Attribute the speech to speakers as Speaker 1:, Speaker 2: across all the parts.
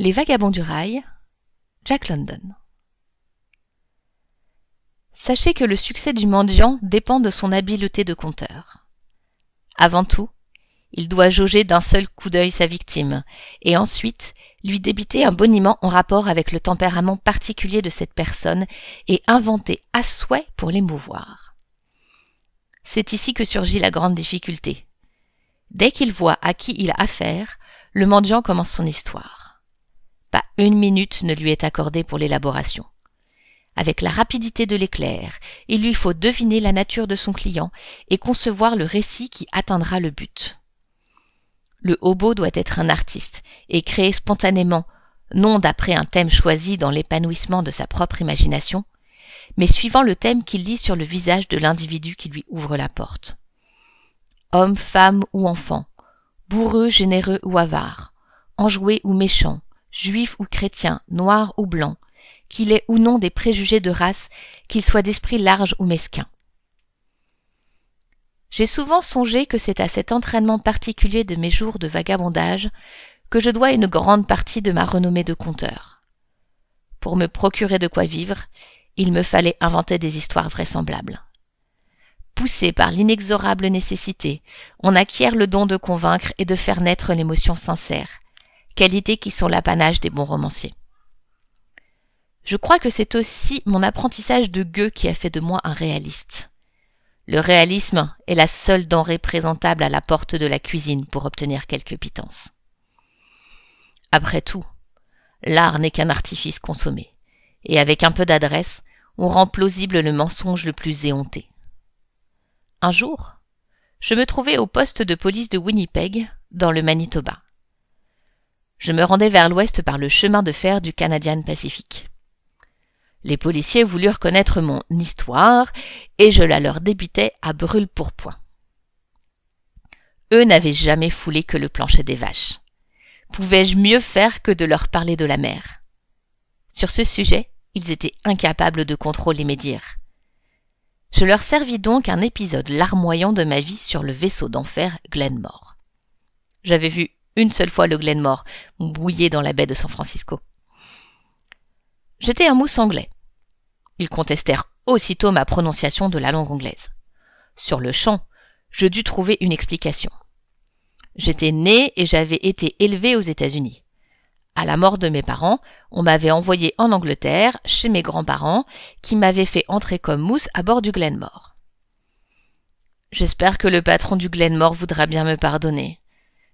Speaker 1: Les Vagabonds du Rail, Jack London. Sachez que le succès du mendiant dépend de son habileté de conteur. Avant tout, il doit jauger d'un seul coup d'œil sa victime, et ensuite lui débiter un boniment en rapport avec le tempérament particulier de cette personne et inventer à souhait pour l'émouvoir. C'est ici que surgit la grande difficulté. Dès qu'il voit à qui il a affaire, le mendiant commence son histoire. Pas une minute ne lui est accordée pour l'élaboration. Avec la rapidité de l'éclair, il lui faut deviner la nature de son client et concevoir le récit qui atteindra le but. Le hobo doit être un artiste et créer spontanément, non d'après un thème choisi dans l'épanouissement de sa propre imagination, mais suivant le thème qu'il lit sur le visage de l'individu qui lui ouvre la porte. Homme, femme ou enfant, bourreux, généreux ou avare, enjoué ou méchant, juif ou chrétien, noir ou blanc, qu'il ait ou non des préjugés de race, qu'il soit d'esprit large ou mesquin. J'ai souvent songé que c'est à cet entraînement particulier de mes jours de vagabondage que je dois une grande partie de ma renommée de conteur. Pour me procurer de quoi vivre, il me fallait inventer des histoires vraisemblables. Poussé par l'inexorable nécessité, on acquiert le don de convaincre et de faire naître l'émotion sincère, qualités qui sont l'apanage des bons romanciers. Je crois que c'est aussi mon apprentissage de Goethe qui a fait de moi un réaliste. Le réalisme est la seule denrée présentable à la porte de la cuisine pour obtenir quelques pitances. Après tout, l'art n'est qu'un artifice consommé, et avec un peu d'adresse, on rend plausible le mensonge le plus éhonté. Un jour, je me trouvais au poste de police de Winnipeg, dans le Manitoba. Je me rendais vers l'ouest par le chemin de fer du Canadian Pacific. Les policiers voulurent connaître mon histoire et je la leur débitais à brûle-pourpoint. Eux n'avaient jamais foulé que le plancher des vaches. Pouvais-je mieux faire que de leur parler de la mer? Sur ce sujet, ils étaient incapables de contrôler mes dires. Je leur servis donc un épisode larmoyant de ma vie sur le vaisseau d'enfer Glenmore. J'avais vu une seule fois le Glenmore mouillé dans la baie de San Francisco. J'étais un mousse anglais. Ils contestèrent aussitôt ma prononciation de la langue anglaise. Sur le champ, je dus trouver une explication. J'étais né et j'avais été élevé aux États-Unis. À la mort de mes parents, on m'avait envoyé en Angleterre, chez mes grands-parents, qui m'avaient fait entrer comme mousse à bord du Glenmore. J'espère que le patron du Glenmore voudra bien me pardonner.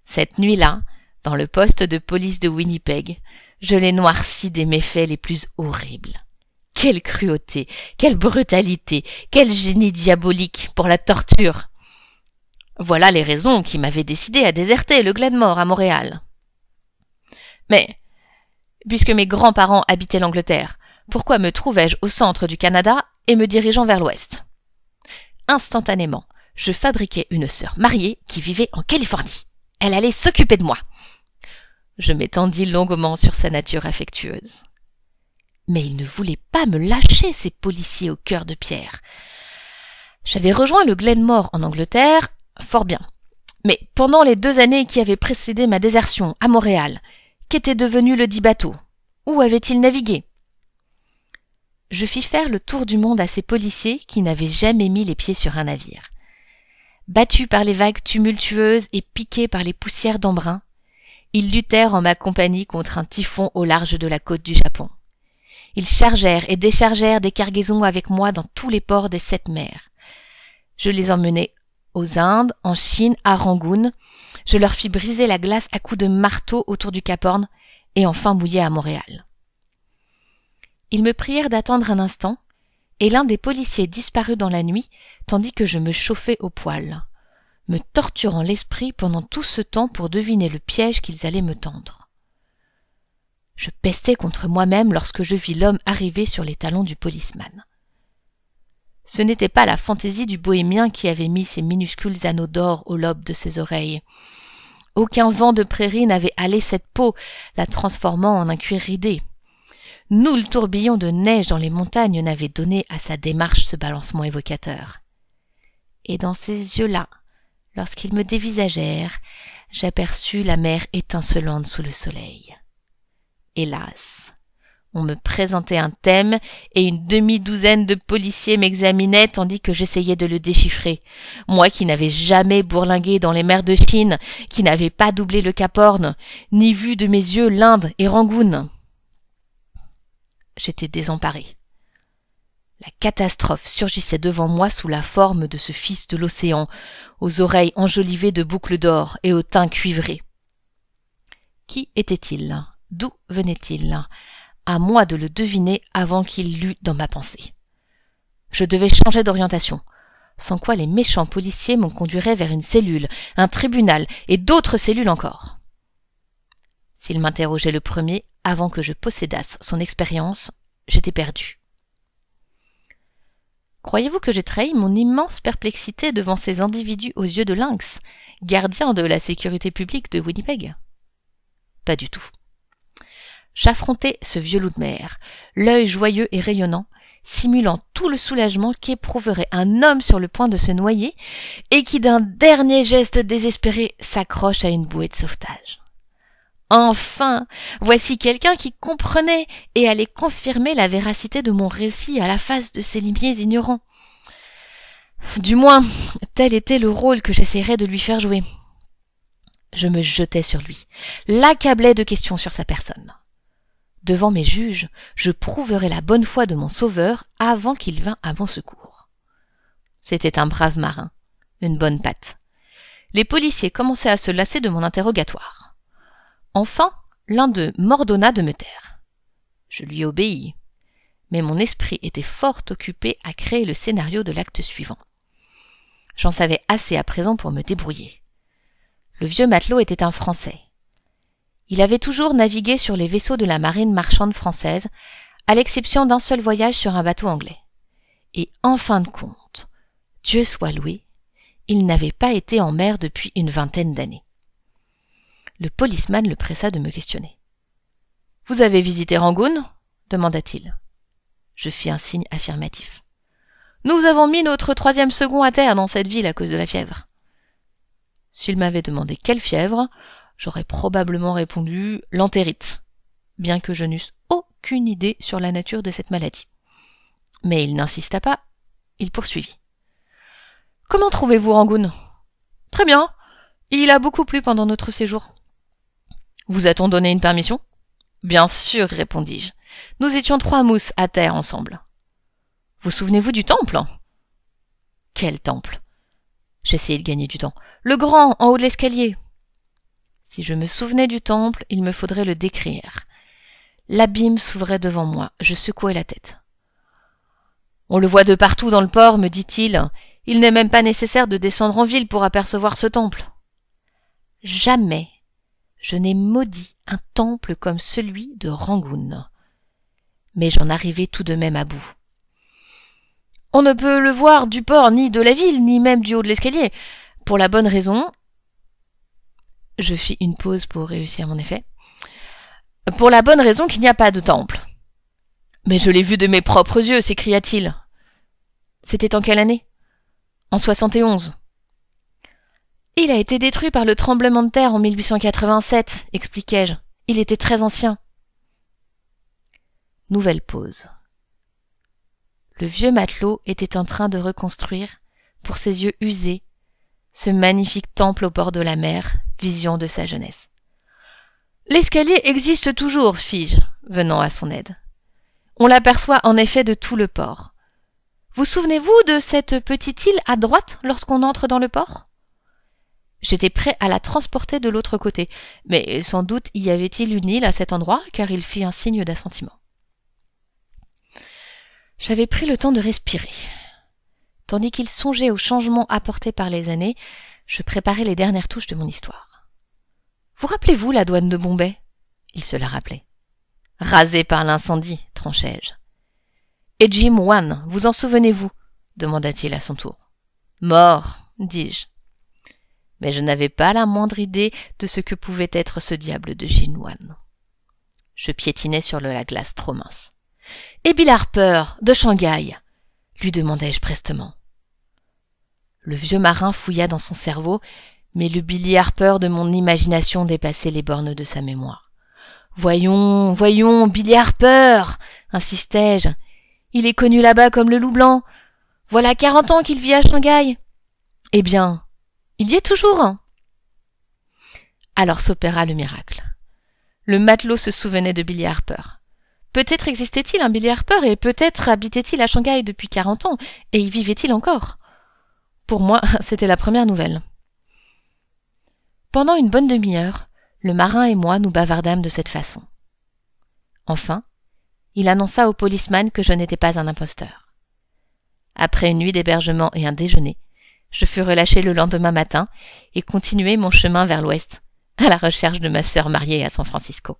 Speaker 1: Cette nuit-là, dans le poste de police de Winnipeg, je l'ai noirci des méfaits les plus horribles. Quelle cruauté, quelle brutalité, quel génie diabolique pour la torture! Voilà les raisons qui m'avaient décidé à déserter le Glenmore à Montréal. Mais, puisque mes grands-parents habitaient l'Angleterre, pourquoi me trouvais-je au centre du Canada et me dirigeant vers l'ouest? Instantanément, je fabriquais une sœur mariée qui vivait en Californie. Elle allait s'occuper de moi. Je m'étendis longuement sur sa nature affectueuse. Mais ils ne voulaient pas me lâcher, ces policiers au cœur de pierre. J'avais rejoint le Glenmore en Angleterre, fort bien. Mais pendant les 2 années qui avaient précédé ma désertion à Montréal, qu'était devenu le dit bateau? Où avait-il navigué? Je fis faire le tour du monde à ces policiers qui n'avaient jamais mis les pieds sur un navire. Battus par les vagues tumultueuses et piqués par les poussières d'embrun, ils luttèrent en ma compagnie contre un typhon au large de la côte du Japon. Ils chargèrent et déchargèrent des cargaisons avec moi dans tous les ports des 7 mers. Je les emmenai aux Indes, en Chine, à Rangoon. Je leur fis briser la glace à coups de marteau autour du Cap Horn et enfin mouiller à Montréal. Ils me prièrent d'attendre un instant et l'un des policiers disparut dans la nuit tandis que je me chauffais au poêle, me torturant l'esprit pendant tout ce temps pour deviner le piège qu'ils allaient me tendre. Je pestais contre moi-même lorsque je vis l'homme arriver sur les talons du policeman. Ce n'était pas la fantaisie du bohémien qui avait mis ses minuscules anneaux d'or au lobe de ses oreilles. Aucun vent de prairie n'avait halé cette peau, la transformant en un cuir ridé. Nul tourbillon de neige dans les montagnes n'avait donné à sa démarche ce balancement évocateur. Et dans ses yeux-là, lorsqu'ils me dévisagèrent, j'aperçus la mer étincelante sous le soleil. Hélas, on me présentait un thème et une demi-douzaine de policiers m'examinaient tandis que j'essayais de le déchiffrer. Moi qui n'avais jamais bourlingué dans les mers de Chine, qui n'avais pas doublé le Cap Horn, ni vu de mes yeux l'Inde et Rangoon. J'étais désemparé. La catastrophe surgissait devant moi sous la forme de ce fils de l'océan, aux oreilles enjolivées de boucles d'or et au teint cuivré. Qui était-il? D'où venait-il? À moi de le deviner avant qu'il lût dans ma pensée. Je devais changer d'orientation, sans quoi les méchants policiers me conduiraient vers une cellule, un tribunal et d'autres cellules encore. S'il m'interrogeait le premier, avant que je possédasse son expérience, j'étais perdu. Croyez-vous que j'ai trahi mon immense perplexité devant ces individus aux yeux de lynx, gardiens de la sécurité publique de Winnipeg? Pas du tout. J'affrontais ce vieux loup de mer, l'œil joyeux et rayonnant, simulant tout le soulagement qu'éprouverait un homme sur le point de se noyer et qui d'un dernier geste désespéré s'accroche à une bouée de sauvetage. Enfin, voici quelqu'un qui comprenait et allait confirmer la véracité de mon récit à la face de ces limiers ignorants. Du moins, tel était le rôle que j'essaierais de lui faire jouer. Je me jetais sur lui, l'accablais de questions sur sa personne. Devant mes juges, je prouverais la bonne foi de mon sauveur avant qu'il vînt à mon secours. C'était un brave marin, une bonne patte. Les policiers commençaient à se lasser de mon interrogatoire. Enfin, l'un d'eux m'ordonna de me taire. Je lui obéis, mais mon esprit était fort occupé à créer le scénario de l'acte suivant. J'en savais assez à présent pour me débrouiller. Le vieux matelot était un Français. Il avait toujours navigué sur les vaisseaux de la marine marchande française, à l'exception d'un seul voyage sur un bateau anglais. Et en fin de compte, Dieu soit loué, il n'avait pas été en mer depuis une vingtaine d'années. Le policeman le pressa de me questionner. « Vous avez visité Rangoon ?» demanda-t-il. Je fis un signe affirmatif. « Nous avons mis notre 3e second à terre dans cette ville à cause de la fièvre. » S'il m'avait demandé quelle fièvre, j'aurais probablement répondu l'entérite, bien que je n'eusse aucune idée sur la nature de cette maladie. Mais il n'insista pas, il poursuivit. « Comment trouvez-vous Rangoon ?»« Très bien, il a beaucoup plu pendant notre séjour. »« Vous a-t-on donné une permission ?»« Bien sûr, répondis-je. Nous étions 3 mousses à terre ensemble. »« Vous souvenez-vous du temple ?»« Quel temple ?» J'essayai de gagner du temps. « Le grand, en haut de l'escalier. » Si je me souvenais du temple, il me faudrait le décrire. L'abîme s'ouvrait devant moi, je secouai la tête. « On le voit de partout dans le port, me dit-il. Il n'est même pas nécessaire de descendre en ville pour apercevoir ce temple. » Jamais je n'ai maudit un temple comme celui de Rangoon. Mais j'en arrivai tout de même à bout. « On ne peut le voir du port ni de la ville, ni même du haut de l'escalier, pour la bonne raison... » Je fis une pause pour réussir mon effet. « Pour la bonne raison qu'il n'y a pas de temple. »« Mais je l'ai vu de mes propres yeux, s'écria-t-il. »« C'était en quelle année ?»« En 71. »« Il a été détruit par le tremblement de terre en 1887, expliquai-je. Il était très ancien. » Nouvelle pause. Le vieux matelot était en train de reconstruire, pour ses yeux usés, ce magnifique temple au bord de la mer, vision de sa jeunesse. « L'escalier existe toujours, fis-je, venant à son aide. On l'aperçoit en effet de tout le port. Vous souvenez-vous de cette petite île à droite lorsqu'on entre dans le port ? » J'étais prêt à la transporter de l'autre côté, mais sans doute y avait-il une île à cet endroit, car il fit un signe d'assentiment. J'avais pris le temps de respirer. Tandis qu'il songeait aux changements apportés par les années, je préparais les dernières touches de mon histoire. « Vous rappelez-vous la douane de Bombay ?» Il se la rappelait. « Rasée par l'incendie, tranchai-je. »« Et Jim Wan, vous en souvenez-vous » demanda-t-il à son tour. « Mort, dis-je. » Mais je n'avais pas la moindre idée de ce que pouvait être ce diable de Jim Wan. Je piétinais sur la glace trop mince. « Et Bill Harper, de Shanghai ?» lui demandai-je prestement. Le vieux marin fouilla dans son cerveau, mais le Billy Harper de mon imagination dépassait les bornes de sa mémoire. Voyons, Billy Harper, insistai-je. Il est connu là-bas comme le loup blanc. Voilà 40 ans qu'il vit à Shanghai. Eh bien, il y est toujours. Alors s'opéra le miracle. Le matelot se souvenait de Billy Harper. Peut-être existait-il un Billy Harper et peut-être habitait-il à Shanghai depuis 40 ans et y vivait-il encore. Pour moi, c'était la première nouvelle. Pendant une bonne demi-heure, le marin et moi nous bavardâmes de cette façon. Enfin, il annonça au policeman que je n'étais pas un imposteur. Après une nuit d'hébergement et un déjeuner, je fus relâché le lendemain matin et continuai mon chemin vers l'ouest, à la recherche de ma sœur mariée à San Francisco.